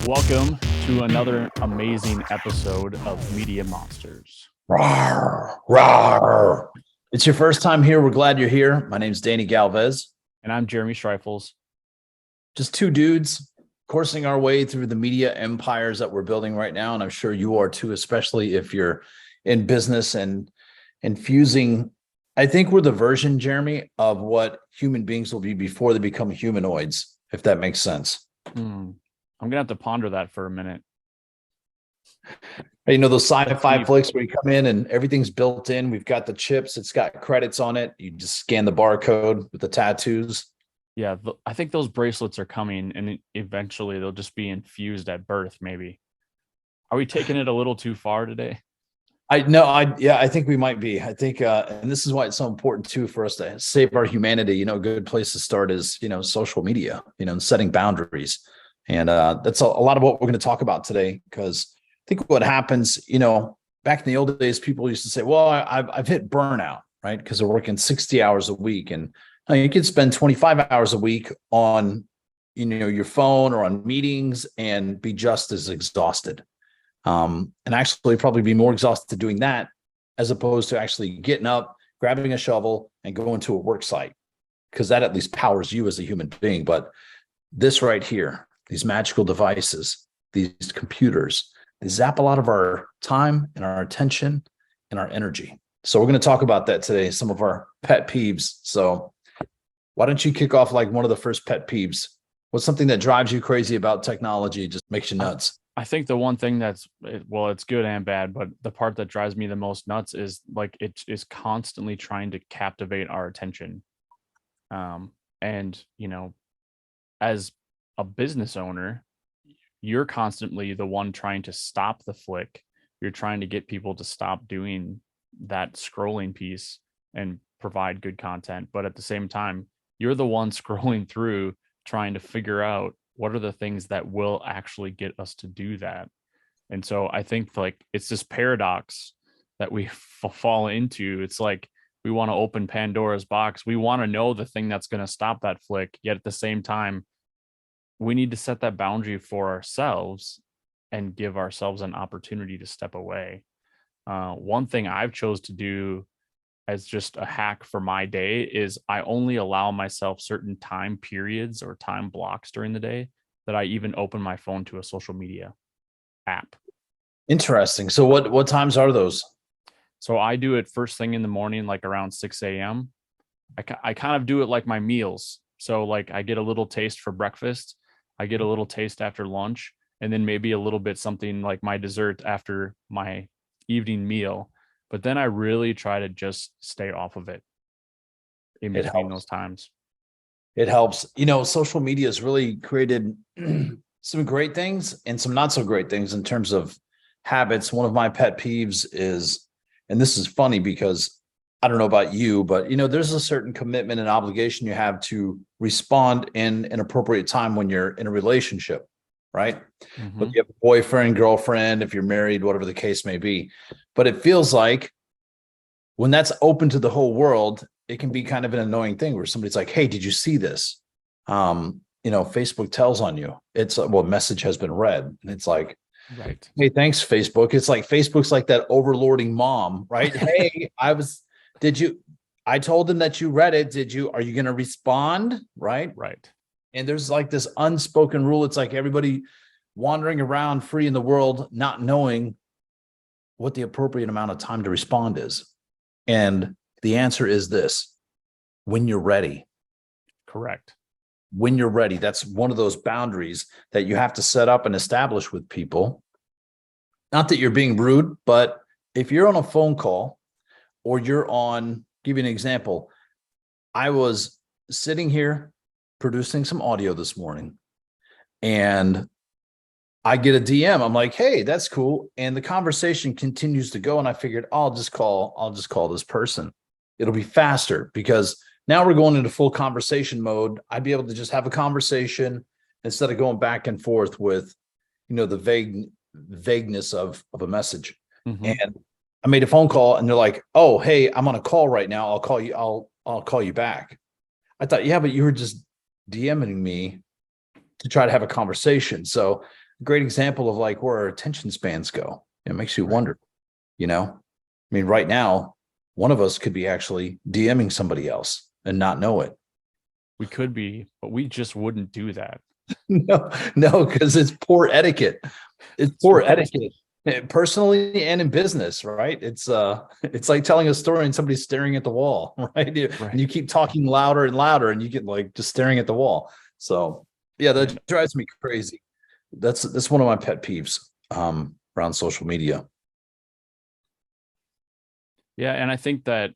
Welcome to another amazing episode of Media Monsters. Rawr, rawr. It's your first time here. We're glad you're here. My name's Danny Galvez. And I'm Jeremy Streifels. Just two dudes coursing our way through the media empires that we're building right now. And I'm sure you are too, especially if you're in business and infusing. I think we're the version, Jeremy, of what human beings will be before they become humanoids, if that makes sense. I'm going to have to ponder that for a minute. You know, those sci-fi flicks where you come in and everything's built in. We've got the chips. It's got credits on it. You just scan the barcode with the tattoos. Yeah, I think those bracelets are coming, and eventually they'll just be infused at birth, maybe. Are we taking it a little too far today? I think we might be. I think, and this is why it's so important too for us to save our humanity. You know, a good place to start is, social media, and setting boundaries. And that's a lot of what we're going to talk about today, because I think what happens, back in the old days, people used to say, well, I've hit burnout, right? Because they're working 60 hours a week. And you could spend 25 hours a week on, your phone or on meetings and be just as exhausted. And actually probably be more exhausted doing that as opposed to actually getting up, grabbing a shovel and going to a work site, because that at least powers you as a human being. But this right here, these magical devices, these computers, they zap a lot of our time and our attention and our energy. So we're going to talk about that today, some of our pet peeves. So why don't you kick off like one of the first pet peeves? What's something that drives you crazy about technology, just makes you nuts? I think the one thing it's good and bad, but the part that drives me the most nuts is like it is constantly trying to captivate our attention. And as a business owner, you're constantly the one trying to stop the flick. You're trying to get people to stop doing that scrolling piece and provide good content. But at the same time, you're the one scrolling through trying to figure out what are the things that will actually get us to do that. And so I think like it's this paradox that we fall into. It's like we want to open Pandora's box. We want to know the thing that's going to stop that flick. Yet at the same time, we need to set that boundary for ourselves and give ourselves an opportunity to step away. One thing I've chose to do as just a hack for my day is I only allow myself certain time periods or time blocks during the day that I even open my phone to a social media app. Interesting. So what times are those? So I do it first thing in the morning, like around 6 a.m. I kind of do it like my meals. So like I get a little taste for breakfast. I get a little taste after lunch, and then maybe a little bit something like my dessert after my evening meal. But then I really try to just stay off of it in between those times. It helps. Social media has really created some great things and some not so great things in terms of habits. One of my pet peeves is, and this is funny because I don't know about you, but there's a certain commitment and obligation you have to respond in an appropriate time when you're in a relationship, right? Mm-hmm. But you have a boyfriend, girlfriend, if you're married, whatever the case may be. But it feels like when that's open to the whole world, it can be kind of an annoying thing where somebody's like, hey, did you see this? Facebook tells on you. It's message has been read. And it's like, right. Hey, thanks, Facebook. It's like Facebook's like that overlording mom, right? Hey, I told them that you read it. Are you going to respond? Right. Right. And there's like this unspoken rule. It's like everybody wandering around free in the world, not knowing what the appropriate amount of time to respond is. And the answer is this: when you're ready. Correct. When you're ready. That's one of those boundaries that you have to set up and establish with people. Not that you're being rude, but if you're on a phone call or give you an example. I was sitting here producing some audio this morning and I get a DM. I'm like, hey, that's cool. And the conversation continues to go. And I figured I'll just call this person. It'll be faster because now we're going into full conversation mode. I'd be able to just have a conversation instead of going back and forth with, the vagueness of a message. Mm-hmm. And I made a phone call and they're like, oh, hey, I'm on a call right now. I'll call you. I'll call you back. I thought, yeah, but you were just DMing me to try to have a conversation. So great example of like where our attention spans go. It makes you Right. wonder, I mean, right now, one of us could be actually DMing somebody else and not know it. We could be, but we just wouldn't do that. No, because it's poor etiquette. It's That's poor right. etiquette, personally and in business, right? It's like telling a story and somebody's staring at the wall, right? And Right. you keep talking louder and louder, and you get like just staring at the wall. So yeah, that And drives me crazy. That's one of my pet peeves around social media. yeah, and I think that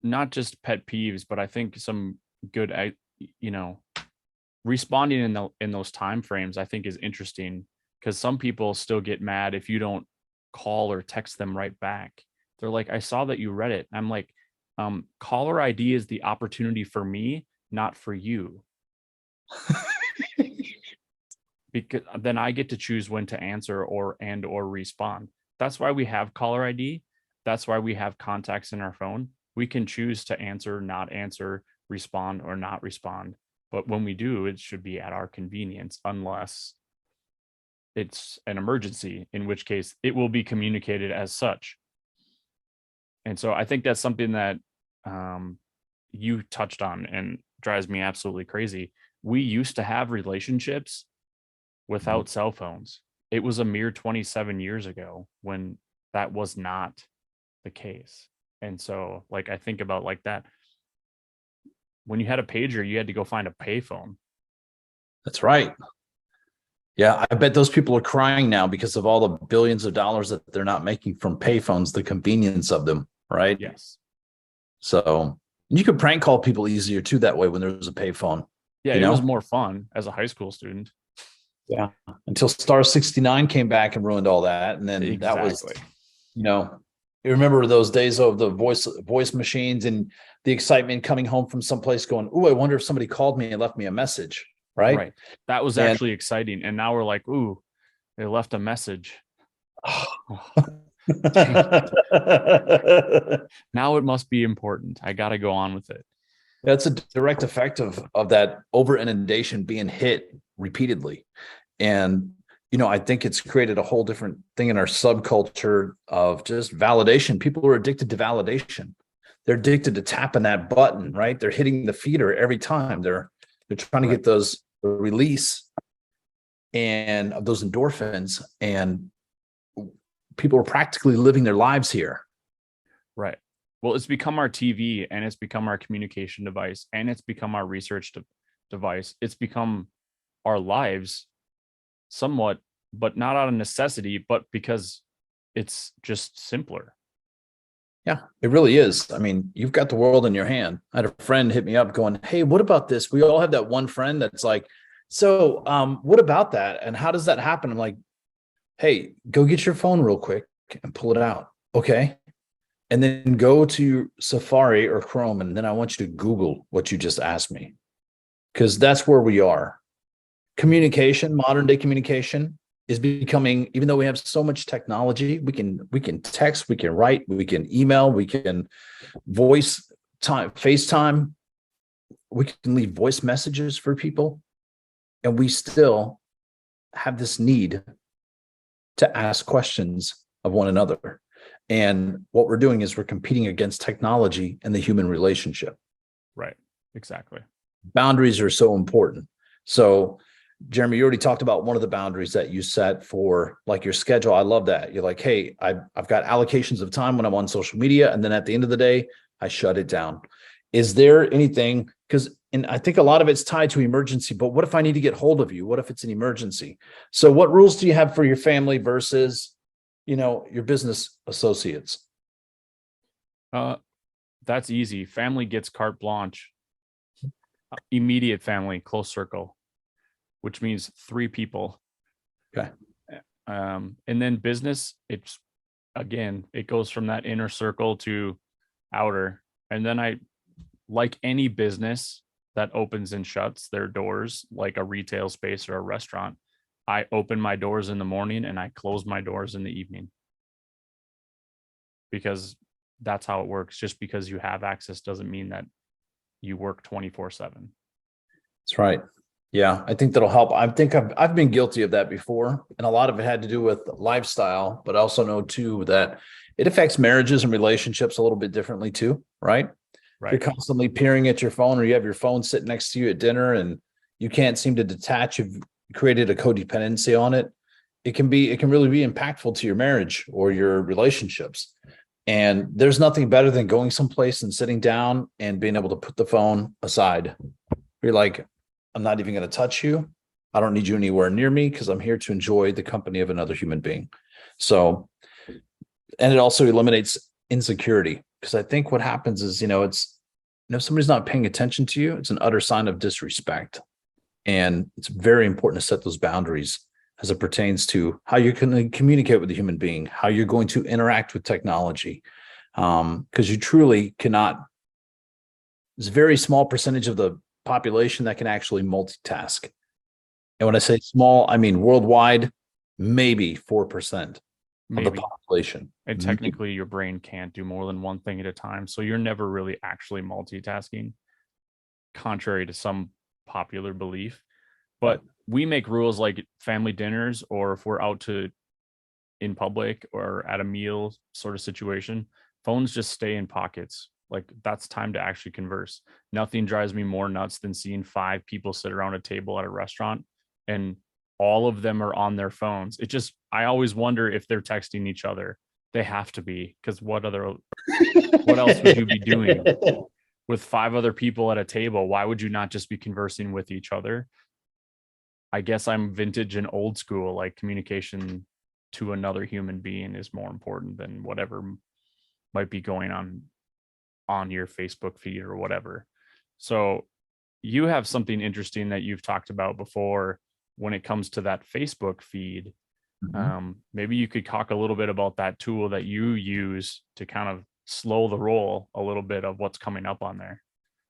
not just pet peeves, but I think some good, you know, responding in those time frames, I think is interesting because some people still get mad if you don't call or text them right back. They're like, I saw that you read it. I'm like, caller ID is the opportunity for me, not for you. Because then I get to choose when to answer or respond. That's why we have caller ID. That's why we have contacts in our phone. We can choose to answer, not answer, respond, or not respond. But when we do, it should be at our convenience, unless it's an emergency, in which case it will be communicated as such. And so I think that's something that you touched on and drives me absolutely crazy. We used to have relationships without cell phones. It was a mere 27 years ago when that was not the case. And so, like, I think about like that. When you had a pager, you had to go find a payphone. That's right. Yeah, I bet those people are crying now because of all the billions of dollars that they're not making from payphones, the convenience of them, right? Yes. So you could prank call people easier too that way when there's a payphone, Yeah, you it was know? more fun as a high school student. Yeah. Until Star 69 came back and ruined all that. And then that was, Exactly. you know, you remember those days of the voice machines and the excitement coming home from someplace going, "Ooh, I wonder if somebody called me and left me a message." Right. Right. That was And actually exciting. And now we're like, ooh, they left a message. Oh, now it must be important. I got to go on with it. that's a direct effect of that over inundation being hit repeatedly. And I think it's created a whole different thing in our subculture of just validation. People are addicted to validation. They're addicted to tapping that button, right? They're hitting the feeder every time. They're trying to Right. get the release and of those endorphins, and people are practically living their lives here. Right. Well, it's become our TV and it's become our communication device and it's become our research device. It's become our lives somewhat, but not out of necessity, but because it's just simpler. Yeah, it really is. I mean, you've got the world in your hand. I had a friend hit me up going, "Hey, what about this?" We all have that one friend that's like, "So, what about that? And how does that happen?" I'm like, "Hey, go get your phone real quick and pull it out." Okay. And then go to Safari or Chrome, and then I want you to Google what you just asked me, because that's where we are. Communication, modern day communication is becoming, even though we have so much technology, we can text, we can write, we can email, we can voice time, FaceTime, we can leave voice messages for people, and we still have this need to ask questions of one another. And what we're doing is we're competing against technology and the human relationship. Right. Exactly. Boundaries are so important. So, Jeremy, you already talked about one of the boundaries that you set for like your schedule. I love that. You're like, hey, I've got allocations of time when I'm on social media. And then at the end of the day, I shut it down. Is there anything, and I think a lot of it's tied to emergency, but what if I need to get hold of you? What if it's an emergency? So what rules do you have for your family versus, your business associates? Uh, that's easy. Family gets carte blanche. Immediate family, close circle, which means 3 people. Okay. And then business, it's again, it goes from that inner circle to outer. And then like any business that opens and shuts their doors, like a retail space or a restaurant, I open my doors in the morning and I close my doors in the evening because that's how it works. Just because you have access doesn't mean that you work 24/7. That's right. Yeah, I think that'll help. I think I've been guilty of that before, and a lot of it had to do with lifestyle, but I also know too that it affects marriages and relationships a little bit differently too, right? If you're Right. constantly peering at your phone, or you have your phone sitting next to you at dinner and you can't seem to detach, you've created a codependency on it. It can really be impactful to your marriage or your relationships. And there's nothing better than going someplace and sitting down and being able to put the phone aside. You're like, I'm not even going to touch you. I don't need you anywhere near me because I'm here to enjoy the company of another human being. So, and it also eliminates insecurity because I think what happens is, if somebody's not paying attention to you, it's an utter sign of disrespect. And it's very important to set those boundaries as it pertains to how you can communicate with a human being, how you're going to interact with technology. Because you truly cannot, it's a very small percentage of the population that can actually multitask. And when I say small, I mean worldwide, maybe 4% of the Maybe. population. And technically your brain can't do more than one thing at a time. So you're never really actually multitasking, contrary to some popular belief. Right. But we make rules like family dinners, or if we're out to in public or at a meal sort of situation, phones just stay in pockets. Like that's time to actually converse. Nothing drives me more nuts than seeing five people sit around a table at a restaurant and all of them are on their phones. I always wonder if they're texting each other. They have to be, because what else would you be doing with five other people at a table? Why would you not just be conversing with each other? I guess I'm vintage and old school, like communication to another human being is more important than whatever might be going on your Facebook feed or whatever. So you have something interesting that you've talked about before when it comes to that Facebook feed. Mhm. Maybe you could talk a little bit about that tool that you use to kind of slow the roll a little bit of what's coming up on there.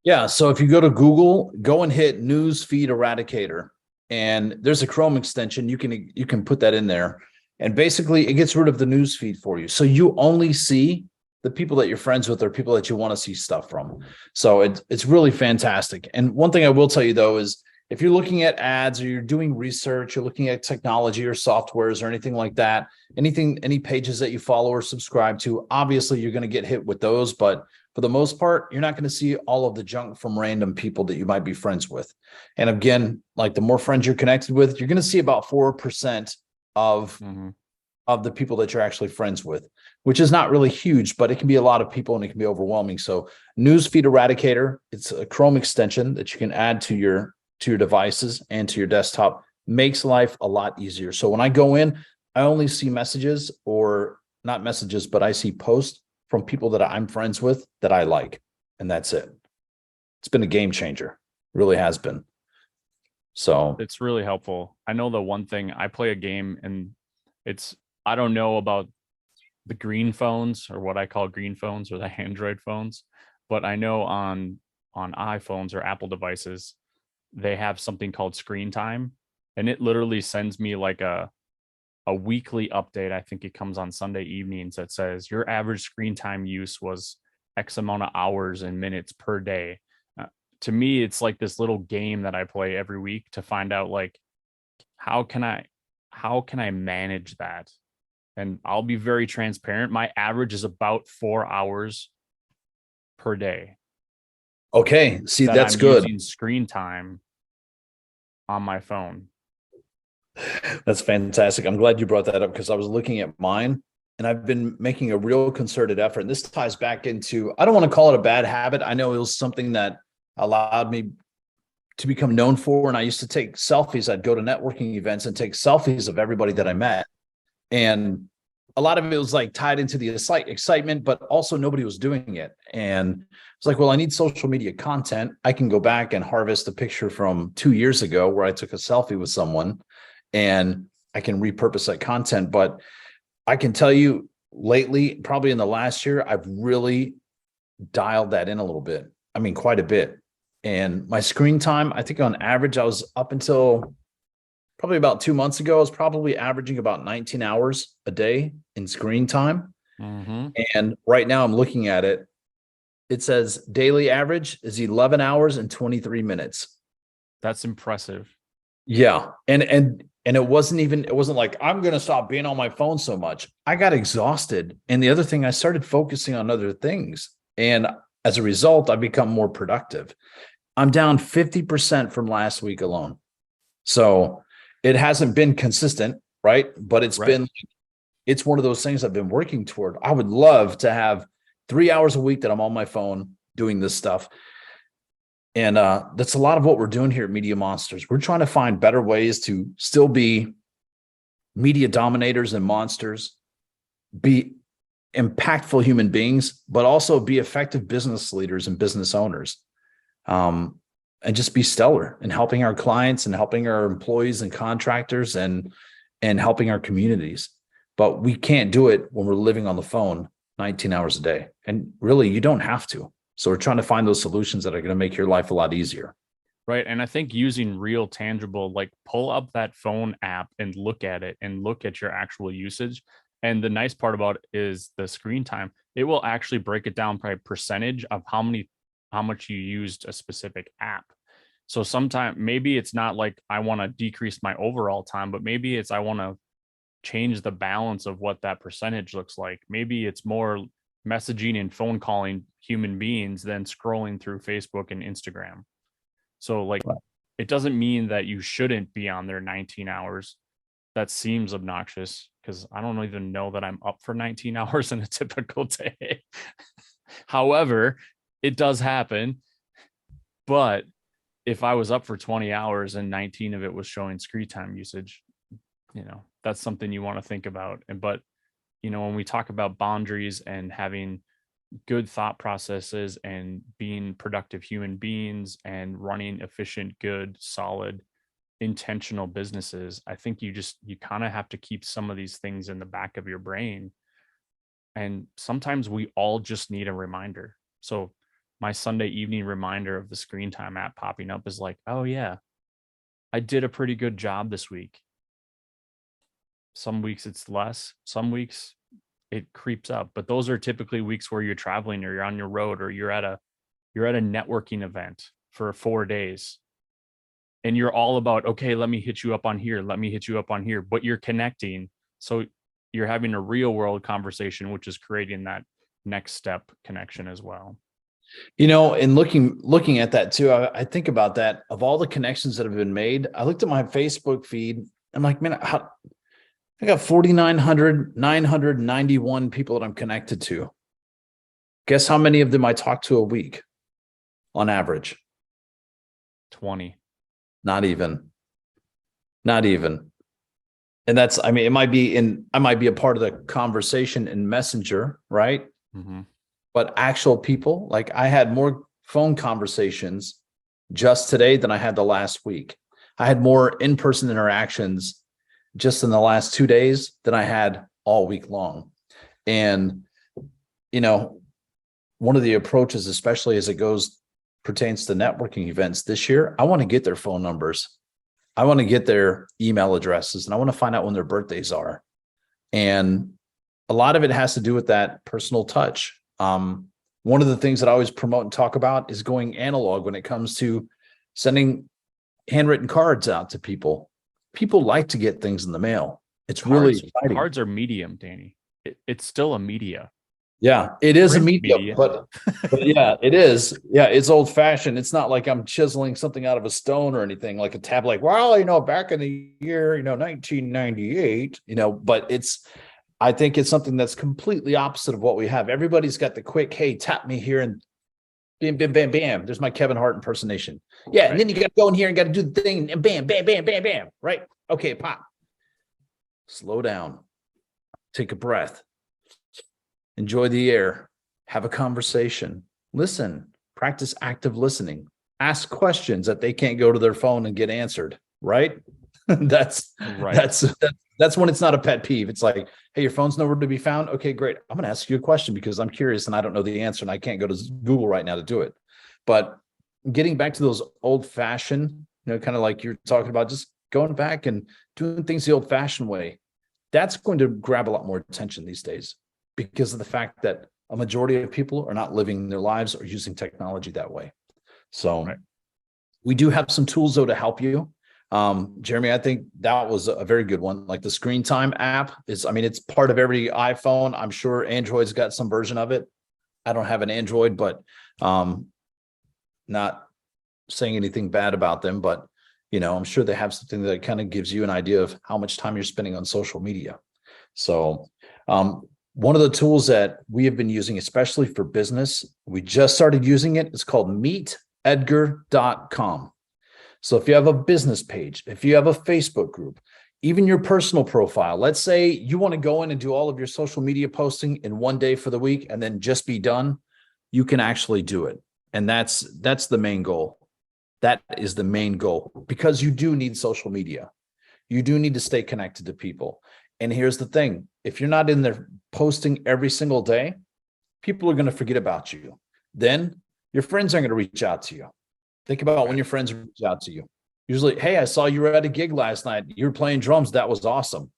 Yeah. So if you go to Google, go and hit News Feed Eradicator, and there's a Chrome extension. You can put that in there, and basically it gets rid of the news feed for you. So you only see the people that you're friends with or people that you want to see stuff from. So it's really fantastic. And one thing I will tell you though is if you're looking at ads or you're doing research, you're looking at technology or softwares or anything like that, any pages that you follow or subscribe to, obviously you're going to get hit with those, but for the most part, you're not going to see all of the junk from random people that you might be friends with. And again, like the more friends you're connected with, you're going to see about 4% of Mm-hmm. of the people that you're actually friends with, which is not really huge, but it can be a lot of people and it can be overwhelming. So Newsfeed Eradicator, it's a Chrome extension that you can add to your devices and to your desktop, makes life a lot easier. So when I go in, I only see messages, or not messages, but I see posts from people that I'm friends with that I like. And that's it. It's been a game changer. It really has been. So It's really helpful. I know the one thing, I play a game and it's, I don't know about the green phones, or what I call green phones, or the Android phones, but I know on iPhones or Apple devices, they have something called screen time, and it literally sends me like a weekly update. I think it comes on Sunday evenings that says your average screen time use was X amount of hours and minutes per day. Uh, to me, it's like this little game that I play every week to find out like how can I how can I manage that? And I'll be very transparent. My average is about 4 hours per day okay, see, that that's I'm good. using screen time on my phone. That's fantastic. I'm glad you brought that up because I was looking at mine and I've been making a real concerted effort. And this ties back into, I don't want to call it a bad habit. I know it was something that allowed me to become known for. And I used to take selfies. I'd go to networking events and take selfies of everybody that I met. And a lot of it was like tied into the excitement, but also nobody was doing it. And it's like, well, I need social media content. I can go back and harvest a picture from 2 years ago where I took a selfie with someone and I can repurpose that content. But I can tell you lately, probably in the last year, I've really dialed that in a little bit. I mean, quite a bit. And my screen time, I think on average, I was up until probably about 2 months ago, I was probably averaging about 19 hours a day in screen time. Mm-hmm. And right now I'm looking at it. It says daily average is 11 hours and 23 minutes. That's impressive. Yeah. And it wasn't like I'm going to stop being on my phone so much. I got exhausted. And the other thing, I started focusing on other things. And as a result, I become more productive. I'm down 50% from last week alone. So it hasn't been consistent, right? But Right. it's one of those things I've been working toward. I would love to have 3 hours a week that I'm on my phone doing this stuff. And that's a lot of what we're doing here at Media Monsters. We're trying to find better ways to still be media dominators and monsters, be impactful human beings, but also be effective business leaders and business owners. And just be stellar in helping our clients and helping our employees and contractors and helping our communities. But we can't do it when we're living on the phone 19 hours a day. And really, you don't have to. So we're trying to find those solutions that are going to make your life a lot easier. Right. And I think using real tangible, like pull up that phone app and look at it and look at your actual usage. And the nice part about it is the screen time. It will actually break it down by percentage of how much you used a specific app. So sometimes maybe it's not like I want to decrease my overall time, but maybe it's I want to change the balance of what that percentage looks like. Maybe it's more messaging and phone calling human beings than scrolling through Facebook and Instagram. So like Right. it doesn't mean that you shouldn't be on there 19 hours. That seems obnoxious because I don't even know that I'm up for 19 hours in a typical day. However, it does happen. But if I was up for 20 hours and 19 of it was showing screen time usage, that's something you want to think about. But when we talk about boundaries and having good thought processes and being productive human beings and running efficient, good, solid, intentional businesses, I think you kind of have to keep some of these things in the back of your brain. And sometimes we all just need a reminder. So my Sunday evening reminder of the screen time app popping up is like, oh yeah, I did a pretty good job this week. Some weeks it's less, some weeks it creeps up, but those are typically weeks where you're traveling or you're on your road or you're at a networking event for 4 days and you're all about, okay, let me hit you up on here, let me hit you up on here, but you're connecting. So you're having a real world conversation, which is creating that next step connection as well. And looking at that too, I think about that. Of all the connections that have been made, I looked at my Facebook feed. I'm like, man, I got 991 people that I'm connected to. Guess how many of them I talk to a week on average? 20. Not even. And it might be I might be a part of the conversation in Messenger, right? Mm-hmm. But actual people, like I had more phone conversations just today than I had the last week. I had more in-person interactions just in the last 2 days than I had all week long. And, one of the approaches, especially as it pertains to networking events this year, I want to get their phone numbers. I want to get their email addresses and I want to find out when their birthdays are. And a lot of it has to do with that personal touch. One of the things that I always promote and talk about is going analog when it comes to sending handwritten cards out to people. People like to get things in the mail. It's really exciting. Cards are medium, Danny. It's still a media. Yeah, it is a Print media, but yeah, it is. Yeah, it's old fashioned. It's not like I'm chiseling something out of a stone or anything like a tab, like, well, back in the year, 1998, but I think it's something that's completely opposite of what we have. Everybody's got the quick, hey, tap me here and bam, bam, bam, bam. There's my Kevin Hart impersonation. Yeah. Right. And then you got to go in here and got to do the thing and bam, bam, bam, bam, bam. Right. Okay. Pop. Slow down. Take a breath. Enjoy the air. Have a conversation. Listen. Practice active listening. Ask questions that they can't go to their phone and get answered. Right. That's right. That's when it's not a pet peeve. It's like, hey, your phone's nowhere to be found. Okay, great. I'm going to ask you a question because I'm curious and I don't know the answer and I can't go to Google right now to do it. But getting back to those old fashioned, kind of like you're talking about, just going back and doing things the old fashioned way, that's going to grab a lot more attention these days because of the fact that a majority of people are not living their lives or using technology that way. So, right. We do have some tools though to help you. Jeremy, I think that was a very good one. Like the screen time app is, I mean, it's part of every iPhone. I'm sure Android's got some version of it. I don't have an Android, but not saying anything bad about them, but I'm sure they have something that kind of gives you an idea of how much time you're spending on social media. So one of the tools that we have been using, especially for business, we just started using it. It's called meetedgar.com. So if you have a business page, if you have a Facebook group, even your personal profile, let's say you want to go in and do all of your social media posting in one day for the week and then just be done, you can actually do it. And that's the main goal. That is the main goal, because you do need social media. You do need to stay connected to people. And here's the thing. If you're not in there posting every single day, people are going to forget about you. Then your friends aren't going to reach out to you. Think about when your friends reach out to you. Usually, hey, I saw you were at a gig last night. You were playing drums. That was awesome.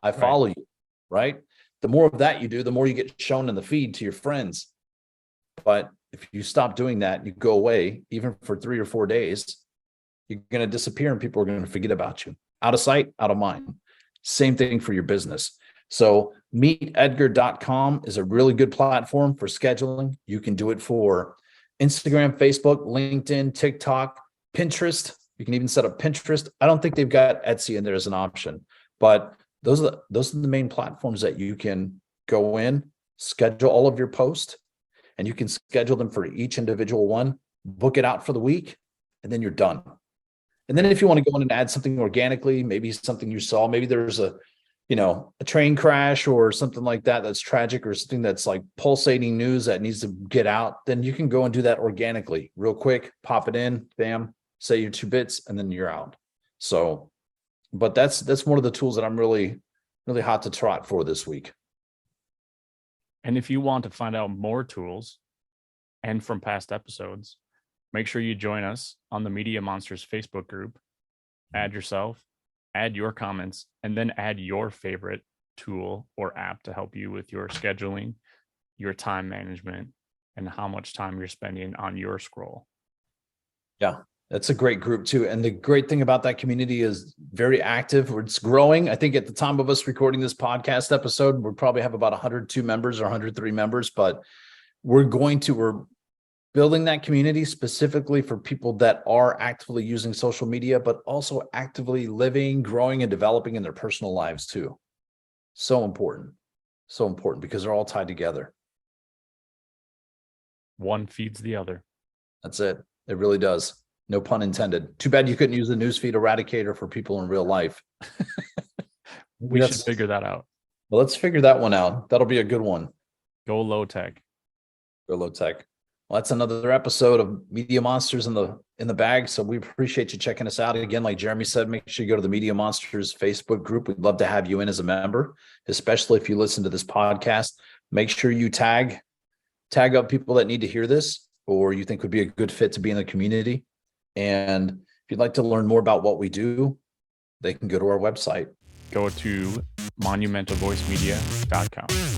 I follow you, right? The more of that you do, the more you get shown in the feed to your friends. But if you stop doing that, you go away, even for 3 or 4 days, you're going to disappear and people are going to forget about you. Out of sight, out of mind. Same thing for your business. So meetedgar.com is a really good platform for scheduling. You can do it for Instagram, Facebook, LinkedIn, TikTok, Pinterest. You can even set up Pinterest. I don't think they've got Etsy in there as an option, but those are the main platforms that you can go in, schedule all of your posts, and you can schedule them for each individual one, book it out for the week, and then you're done. And then if you want to go in and add something organically, maybe something you saw, maybe there's a train crash or something like that that's tragic, or something that's like pulsating news that needs to get out, then you can go and do that organically, real quick, pop it in, bam, say your 2 bits, and then you're out. So, but that's one of the tools that I'm really, really hot to trot for this week. And if you want to find out more tools and from past episodes, make sure you join us on the Media Monsters Facebook group. Add yourself, add your comments, and then add your favorite tool or app to help you with your scheduling, your time management, and how much time you're spending on your scroll. Yeah, that's a great group too. And the great thing about that community is very active. It's growing. I think at the time of us recording this podcast episode, we'll probably have about 102 members or 103 members, but we're building that community specifically for people that are actively using social media, but also actively living, growing, and developing in their personal lives too. So important because they're all tied together. One feeds the other. That's it. It really does. No pun intended. Too bad you couldn't use the newsfeed eradicator for people in real life. We should figure that out. Well, let's figure that one out. That'll be a good one. Go low tech. Go low tech. Well, that's another episode of Media Monsters in the bag. So we appreciate you checking us out. Again, like Jeremy said, make sure you go to the Media Monsters Facebook group. We'd love to have you in as a member, especially if you listen to this podcast. Make sure you tag up people that need to hear this or you think would be a good fit to be in the community. And if you'd like to learn more about what we do, they can go to our website. Go to monumentalvoicemedia.com.